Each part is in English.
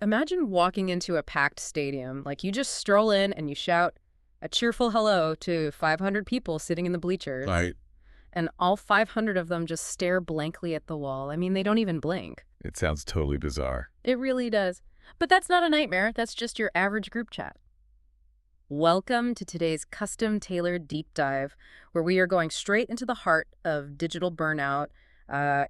Imagine walking into a packed stadium, like you just stroll in and you shout a cheerful hello to 500 people sitting in the bleachers, Right. and all 500 of them just stare blankly at the wall. I mean, they don't even blink. It sounds totally bizarre. It really does. But that's not a nightmare. That's just your average group chat. Welcome to today's custom-tailored deep dive, where we are going straight into the heart of digital burnout,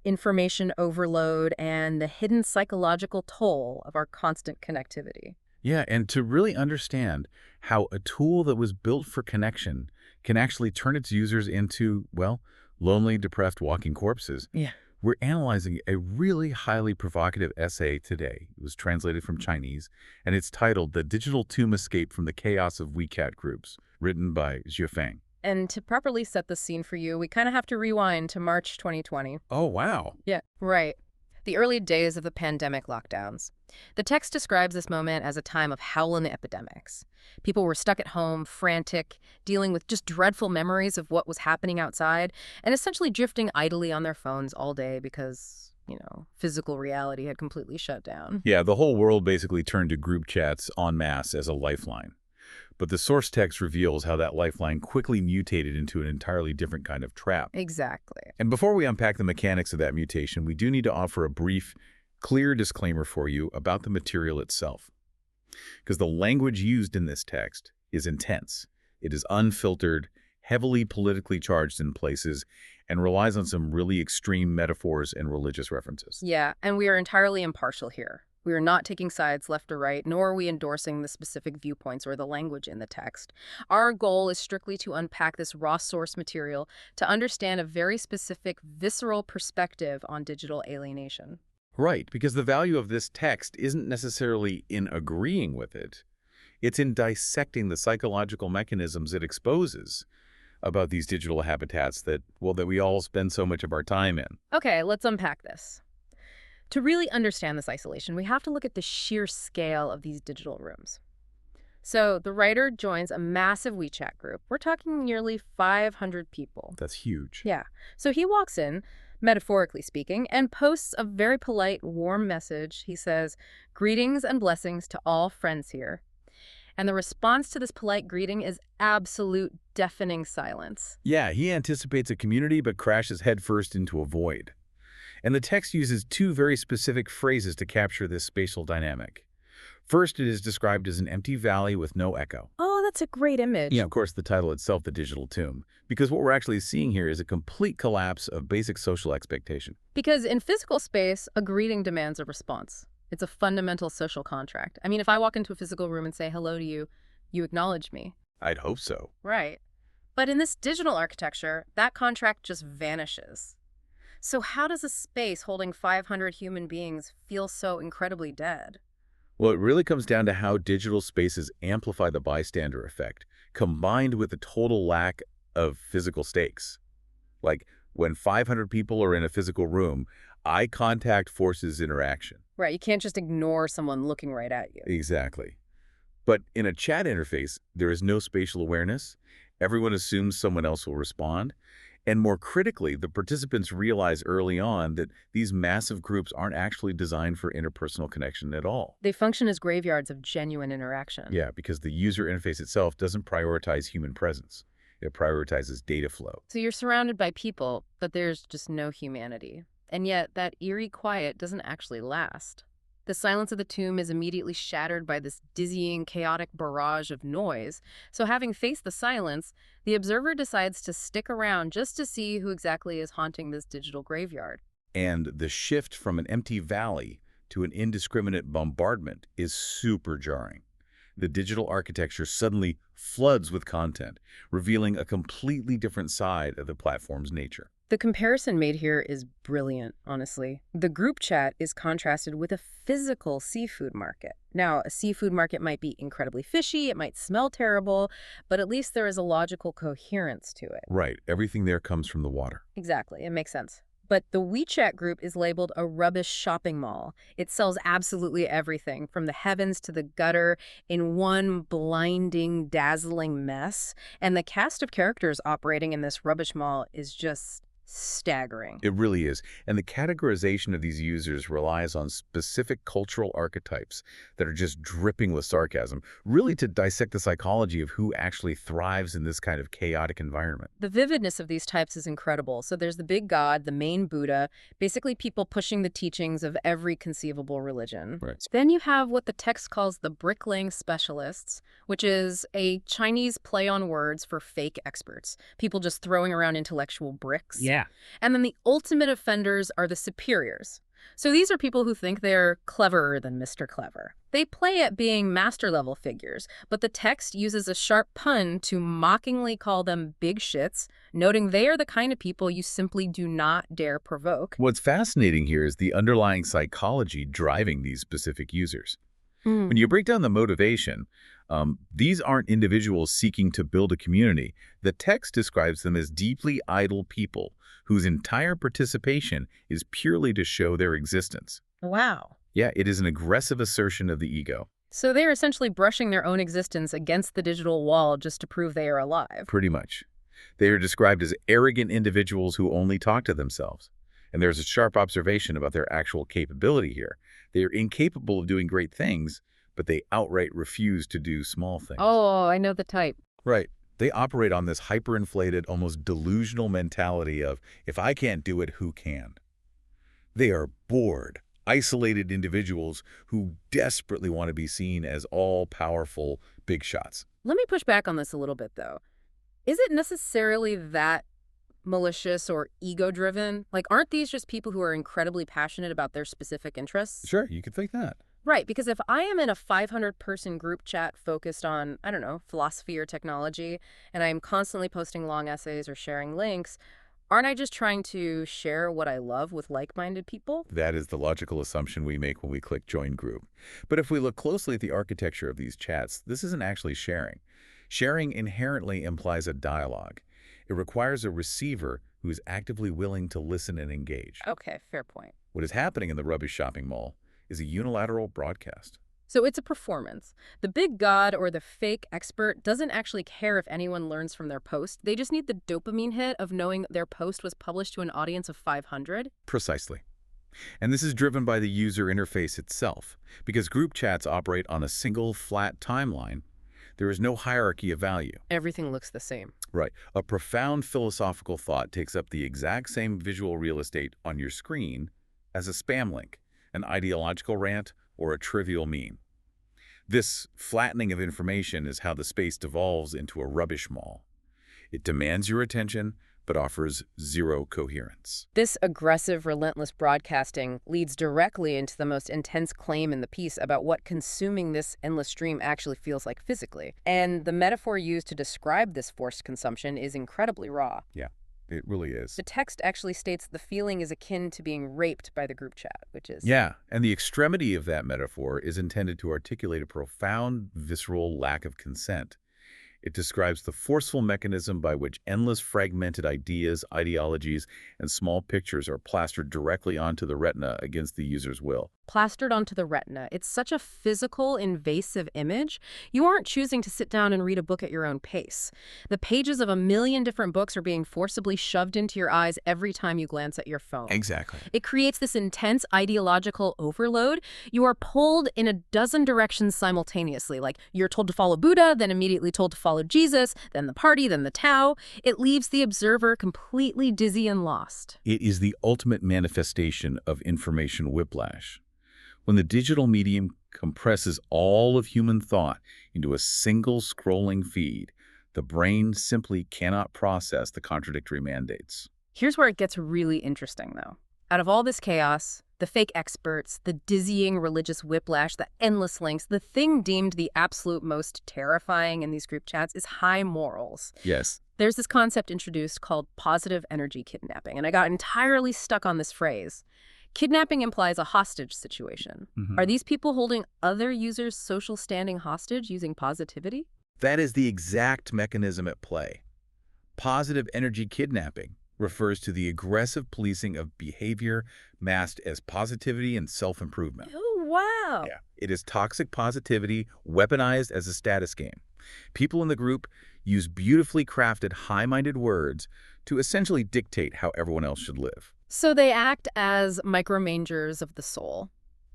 information overload, and the hidden psychological toll of our constant connectivity. Yeah, and to really understand how a tool that was built for connection can actually turn its users into, well, lonely, depressed walking corpses. Yeah. We're analyzing a really highly provocative essay today. It was translated from Chinese, and it's titled The Digital Tomb Escape from the Chaos of WeChat Groups, written by Feng. And to properly set the scene for you, we kind of have to rewind to March 2020. Oh, wow. Yeah. Right. The early days of the pandemic lockdowns. The text describes this moment as a time of howling epidemics. People were stuck at home, frantic, dealing with just dreadful memories of what was happening outside, and essentially drifting idly on their phones all day because, physical reality had completely shut down. Yeah, the whole world basically turned to group chats en masse as a lifeline. But the source text reveals how that lifeline quickly mutated into an entirely different kind of trap. Exactly. And before we unpack the mechanics of that mutation, we do need to offer a brief, clear disclaimer for you about the material itself. Because the language used in this text is intense. It is unfiltered, heavily politically charged in places, and relies on some really extreme metaphors and religious references. Yeah, and we are entirely impartial here. We are not taking sides left or right, nor are we endorsing the specific viewpoints or the language in the text. Our goal is strictly to unpack this raw source material to understand a very specific, visceral perspective on digital alienation. Right, because the value of this text isn't necessarily in agreeing with it. It's in dissecting the psychological mechanisms it exposes about these digital habitats that we all spend so much of our time in. Okay, let's unpack this. To really understand this isolation, we have to look at the sheer scale of these digital rooms. So the writer joins a massive WeChat group. We're talking nearly 500 people. That's huge. Yeah. So he walks in, metaphorically speaking, and posts a very polite, warm message. He says, "Greetings and blessings to all friends here." And the response to this polite greeting is absolute deafening silence. Yeah, he anticipates a community but crashes headfirst into a void. And the text uses two very specific phrases to capture this spatial dynamic. First, it is described as an empty valley with no echo. Oh, that's a great image. Yeah, of course, the title itself, The Digital Tomb, because what we're actually seeing here is a complete collapse of basic social expectation. Because in physical space, a greeting demands a response. It's a fundamental social contract. I mean, if I walk into a physical room and say hello to you, you acknowledge me. I'd hope so. Right. But in this digital architecture, that contract just vanishes. So how does a space holding 500 human beings feel so incredibly dead? Well, it really comes down to how digital spaces amplify the bystander effect, combined with the total lack of physical stakes. Like, when 500 people are in a physical room, eye contact forces interaction. Right, you can't just ignore someone looking right at you. Exactly. But in a chat interface, there is no spatial awareness. Everyone assumes someone else will respond. And more critically, the participants realize early on that these massive groups aren't actually designed for interpersonal connection at all. They function as graveyards of genuine interaction. Yeah, because the user interface itself doesn't prioritize human presence. It prioritizes data flow. So you're surrounded by people, but there's just no humanity. And yet, that eerie quiet doesn't actually last. The silence of the tomb is immediately shattered by this dizzying, chaotic barrage of noise. So having faced the silence, the observer decides to stick around just to see who exactly is haunting this digital graveyard. And the shift from an empty valley to an indiscriminate bombardment is super jarring. The digital architecture suddenly floods with content, revealing a completely different side of the platform's nature. The comparison made here is brilliant, honestly. The group chat is contrasted with a physical seafood market. Now, a seafood market might be incredibly fishy, it might smell terrible, but at least there is a logical coherence to it. Right. Everything there comes from the water. Exactly, it makes sense. But the WeChat group is labeled a rubbish shopping mall. It sells absolutely everything, from the heavens to the gutter, in one blinding, dazzling mess. And the cast of characters operating in this rubbish mall is just Staggering. It really is. And the categorization of these users relies on specific cultural archetypes that are just dripping with sarcasm, really to dissect the psychology of who actually thrives in this kind of chaotic environment. The vividness of these types is incredible. So there's the big god, the main Buddha, basically people pushing the teachings of every conceivable religion. Right. Then you have what the text calls the bricklaying specialists, which is a Chinese play on words for fake experts, people just throwing around intellectual bricks. Yeah. And then the ultimate offenders are the superiors. So these are people who think they're cleverer than Mr. Clever. They play at being master-level figures, but the text uses a sharp pun to mockingly call them big shits, noting they are the kind of people you simply do not dare provoke. What's fascinating here is the underlying psychology driving these specific users. Mm. When you break down the motivation, these aren't individuals seeking to build a community. The text describes them as deeply idle people whose entire participation is purely to show their existence. Wow. Yeah, it is an aggressive assertion of the ego. So they're essentially brushing their own existence against the digital wall just to prove they are alive. Pretty much. They are described as arrogant individuals who only talk to themselves. And there's a sharp observation about their actual capability here. They are incapable of doing great things, but they outright refuse to do small things. Oh, I know the type. Right. They operate on this hyperinflated, almost delusional mentality of, if I can't do it, who can? They are bored, isolated individuals who desperately want to be seen as all-powerful big shots. Let me push back on this a little bit, though. Is it necessarily that malicious or ego-driven? Like, aren't these just people who are incredibly passionate about their specific interests? Sure, you could think that. Right, because if I am in a 500-person group chat focused on, I don't know, philosophy or technology, and I'm constantly posting long essays or sharing links, aren't I just trying to share what I love with like-minded people? That is the logical assumption we make when we click Join Group. But if we look closely at the architecture of these chats, this isn't actually sharing. Sharing inherently implies a dialogue. It requires a receiver who is actively willing to listen and engage. Okay, fair point. What is happening in the rubbish shopping mall is a unilateral broadcast. So it's a performance. The big god or the fake expert doesn't actually care if anyone learns from their post. They just need the dopamine hit of knowing their post was published to an audience of 500. Precisely. And this is driven by the user interface itself. Because group chats operate on a single, flat timeline, there is no hierarchy of value. Everything looks the same. Right. A profound philosophical thought takes up the exact same visual real estate on your screen as a spam link, an ideological rant, or a trivial meme. This flattening of information is how the space devolves into a rubbish mall. It demands your attention, but offers zero coherence. This aggressive, relentless broadcasting leads directly into the most intense claim in the piece about what consuming this endless stream actually feels like physically. And the metaphor used to describe this forced consumption is incredibly raw. Yeah, it really is. The text actually states the feeling is akin to being raped by the group chat, which is... Yeah, and the extremity of that metaphor is intended to articulate a profound, visceral lack of consent. It describes the forceful mechanism by which endless fragmented ideas, ideologies, and small pictures are plastered directly onto the retina against the user's will. Plastered onto the retina. It's such a physical, invasive image. You aren't choosing to sit down and read a book at your own pace. The pages of a million different books are being forcibly shoved into your eyes every time you glance at your phone. Exactly. It creates this intense ideological overload. You are pulled in a dozen directions simultaneously. Like, you're told to follow Buddha, then immediately told to follow Jesus, then the party, then the Tao. It leaves the observer completely dizzy and lost. It is the ultimate manifestation of information whiplash. When the digital medium compresses all of human thought into a single scrolling feed, the brain simply cannot process the contradictory mandates. Here's where it gets really interesting, though. Out of all this chaos, the fake experts, the dizzying religious whiplash, the endless links, the thing deemed the absolute most terrifying in these group chats is high morals. Yes. There's this concept introduced called positive energy kidnapping, and I got entirely stuck on this phrase. Kidnapping implies a hostage situation. Are these people holding other users' social standing hostage using positivity? That is the exact mechanism at play. Positive energy kidnapping refers to the aggressive policing of behavior masked as positivity and self-improvement. Oh, wow. Yeah. It is toxic positivity weaponized as a status game. People in the group use beautifully crafted, high-minded words to essentially dictate how everyone else should live. So they act as micromangers of the soul,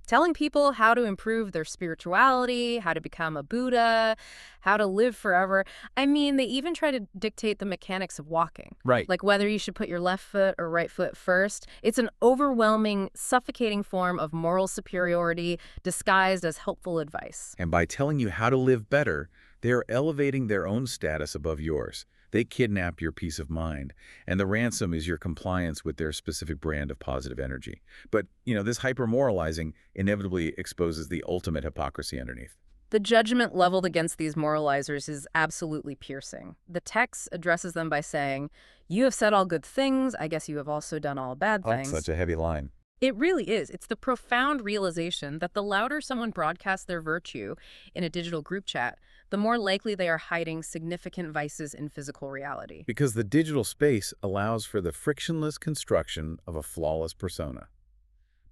telling people how to improve their spirituality, how to become a Buddha, how to live forever. I mean, they even try to dictate the mechanics of walking, Right. like whether you should put your left foot or right foot first. It's an overwhelming, suffocating form of moral superiority disguised as helpful advice. And by telling you how to live better, they are elevating their own status above yours. They kidnap your peace of mind, and the ransom is your compliance with their specific brand of positive energy. But, this hypermoralizing inevitably exposes the ultimate hypocrisy underneath. The judgment leveled against these moralizers is absolutely piercing. The text addresses them by saying, "You have said all good things. I guess you have also done all bad things." Such a heavy line. It really is. It's the profound realization that the louder someone broadcasts their virtue in a digital group chat, the more likely they are hiding significant vices in physical reality. Because the digital space allows for the frictionless construction of a flawless persona.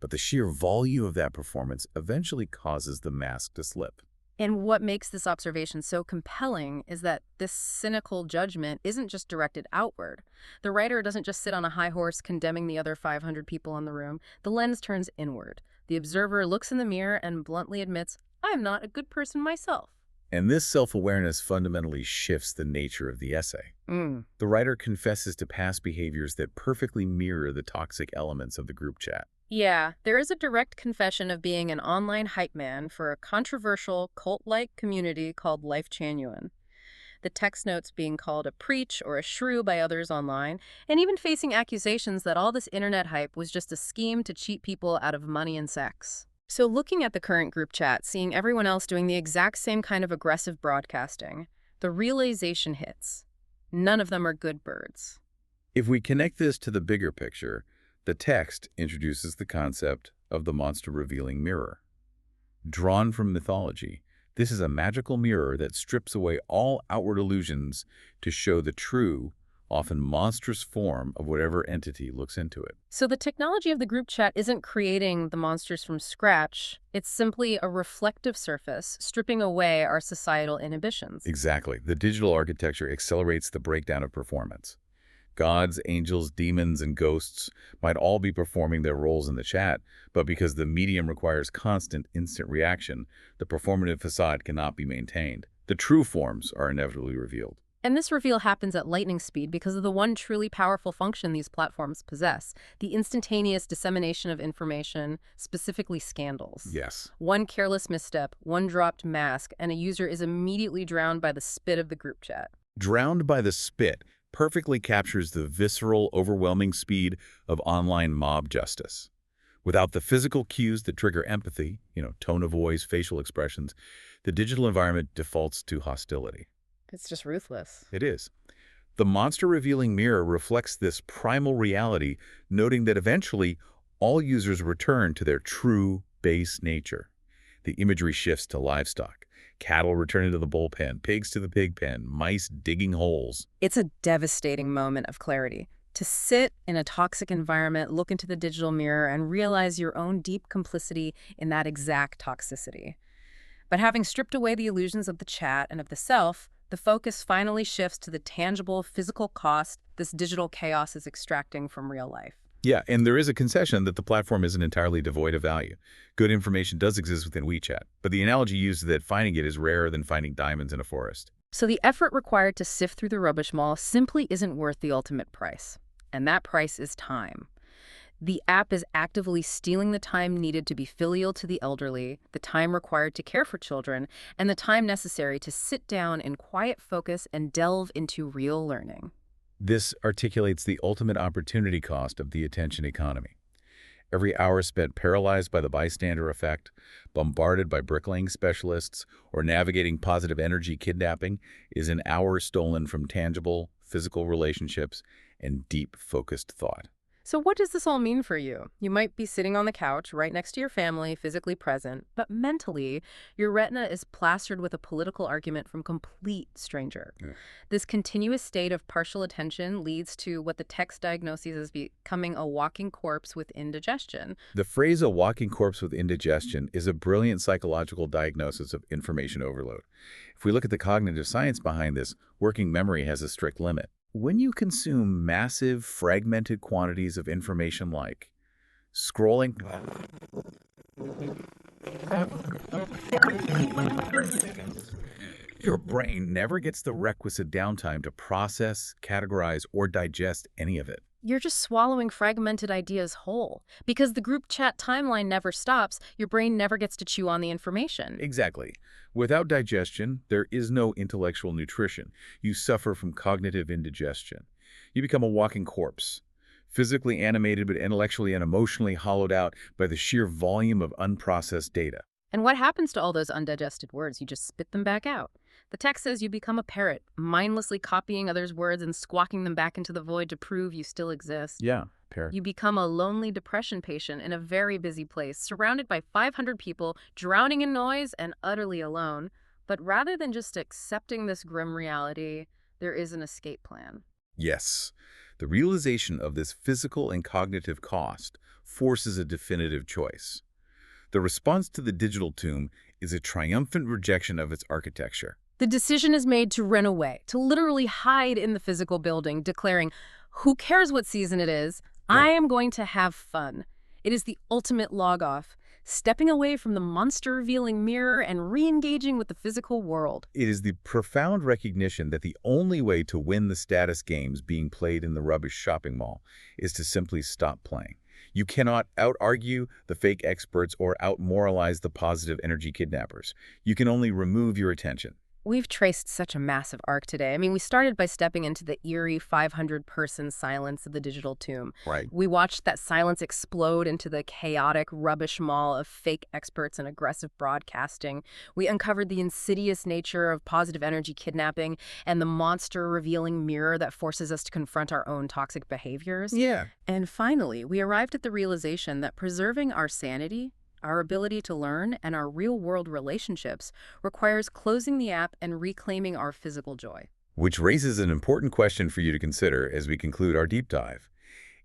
But the sheer volume of that performance eventually causes the mask to slip. And what makes this observation so compelling is that this cynical judgment isn't just directed outward. The writer doesn't just sit on a high horse condemning the other 500 people in the room. The lens turns inward. The observer looks in the mirror and bluntly admits, "I'm not a good person myself." And this self-awareness fundamentally shifts the nature of the essay. The writer confesses to past behaviors that perfectly mirror the toxic elements of the group chat. Yeah, there is a direct confession of being an online hype man for a controversial, cult-like community called Lifechanyuan. The text notes being called a preach or a shrew by others online, and even facing accusations that all this internet hype was just a scheme to cheat people out of money and sex. So looking at the current group chat, seeing everyone else doing the exact same kind of aggressive broadcasting, the realization hits. None of them are good birds. If we connect this to the bigger picture, the text introduces the concept of the monster-revealing mirror. Drawn from mythology, this is a magical mirror that strips away all outward illusions to show the true, often monstrous form of whatever entity looks into it. So the technology of the group chat isn't creating the monsters from scratch. It's simply a reflective surface, stripping away our societal inhibitions. Exactly. The digital architecture accelerates the breakdown of performance. Gods, angels, demons, and ghosts might all be performing their roles in the chat, but because the medium requires constant, instant reaction, the performative facade cannot be maintained. The true forms are inevitably revealed. And this reveal happens at lightning speed because of the one truly powerful function these platforms possess, the instantaneous dissemination of information, specifically scandals. Yes. One careless misstep, one dropped mask, and a user is immediately drowned by the spit of the group chat. Drowned by the spit perfectly captures the visceral, overwhelming speed of online mob justice. Without the physical cues that trigger empathy, tone of voice, facial expressions, the digital environment defaults to hostility. It's just ruthless. It is. The monster-revealing mirror reflects this primal reality, noting that eventually all users return to their true base nature. The imagery shifts to livestock. Cattle returning to the bullpen, pigs to the pig pen, mice digging holes. It's a devastating moment of clarity. To sit in a toxic environment, look into the digital mirror, and realize your own deep complicity in that exact toxicity. But having stripped away the illusions of the chat and of the self, the focus finally shifts to the tangible, physical cost this digital chaos is extracting from real life. Yeah, and there is a concession that the platform isn't entirely devoid of value. Good information does exist within WeChat, but the analogy used is that finding it is rarer than finding diamonds in a forest. So the effort required to sift through the rubbish mall simply isn't worth the ultimate price. And that price is time. The app is actively stealing the time needed to be filial to the elderly, the time required to care for children, and the time necessary to sit down in quiet focus and delve into real learning. This articulates the ultimate opportunity cost of the attention economy. Every hour spent paralyzed by the bystander effect, bombarded by bricklaying specialists, or navigating positive energy kidnapping is an hour stolen from tangible, physical relationships and deep, focused thought. So what does this all mean for you? You might be sitting on the couch right next to your family, physically present, but mentally, your retina is plastered with a political argument from a complete stranger. Yeah. This continuous state of partial attention leads to what the text diagnoses as becoming a walking corpse with indigestion. The phrase "a walking corpse with indigestion" is a brilliant psychological diagnosis of information overload. If we look at the cognitive science behind this, working memory has a strict limit. When you consume massive, fragmented quantities of information like scrolling, your brain never gets the requisite downtime to process, categorize, or digest any of it. You're just swallowing fragmented ideas whole. Because the group chat timeline never stops, your brain never gets to chew on the information. Exactly. Without digestion, there is no intellectual nutrition. You suffer from cognitive indigestion. You become a walking corpse, physically animated but intellectually and emotionally hollowed out by the sheer volume of unprocessed data. And what happens to all those undigested words? You just spit them back out. The text says you become a parrot, mindlessly copying others' words and squawking them back into the void to prove you still exist. Yeah, pair. You become a lonely depression patient in a very busy place, surrounded by 500 people, drowning in noise and utterly alone. But rather than just accepting this grim reality, there is an escape plan. Yes. The realization of this physical and cognitive cost forces a definitive choice. The response to the digital tomb is a triumphant rejection of its architecture. The decision is made to run away, to literally hide in the physical building, declaring, "Who cares what season it is? I am going to have fun." It is the ultimate log-off, stepping away from the monster-revealing mirror and re-engaging with the physical world. It is the profound recognition that the only way to win the status games being played in the rubbish shopping mall is to simply stop playing. You cannot out-argue the fake experts or out-moralize the positive energy kidnappers. You can only remove your attention. We've traced such a massive arc today. I mean, we started by stepping into the eerie 500-person silence of the digital tomb. Right. We watched that silence explode into the chaotic rubbish mall of fake experts and aggressive broadcasting. We uncovered the insidious nature of positive energy kidnapping and the monster-revealing mirror that forces us to confront our own toxic behaviors. Yeah. And finally, we arrived at the realization that preserving our sanity, our ability to learn, and our real-world relationships requires closing the app and reclaiming our physical joy. Which raises an important question for you to consider as we conclude our deep dive.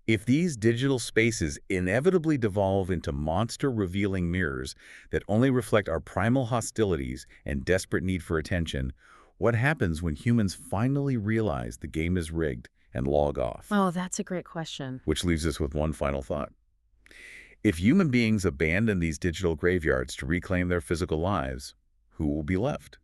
If these digital spaces inevitably devolve into monster-revealing mirrors that only reflect our primal hostilities and desperate need for attention, what happens when humans finally realize the game is rigged and log off? Oh, that's a great question. Which leaves us with one final thought. If human beings abandon these digital graveyards to reclaim their physical lives, who will be left?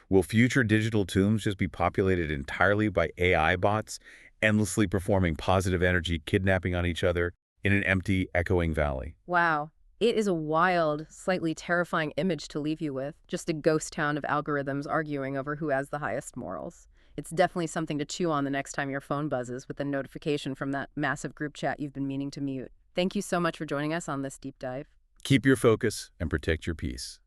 Will future digital tombs just be populated entirely by AI bots, endlessly performing positive energy kidnapping on each other in an empty, echoing valley? Wow. It is a wild, slightly terrifying image to leave you with. Just a ghost town of algorithms arguing over who has the highest morals. It's definitely something to chew on the next time your phone buzzes with a notification from that massive group chat you've been meaning to mute. Thank you so much for joining us on this deep dive. Keep your focus and protect your peace.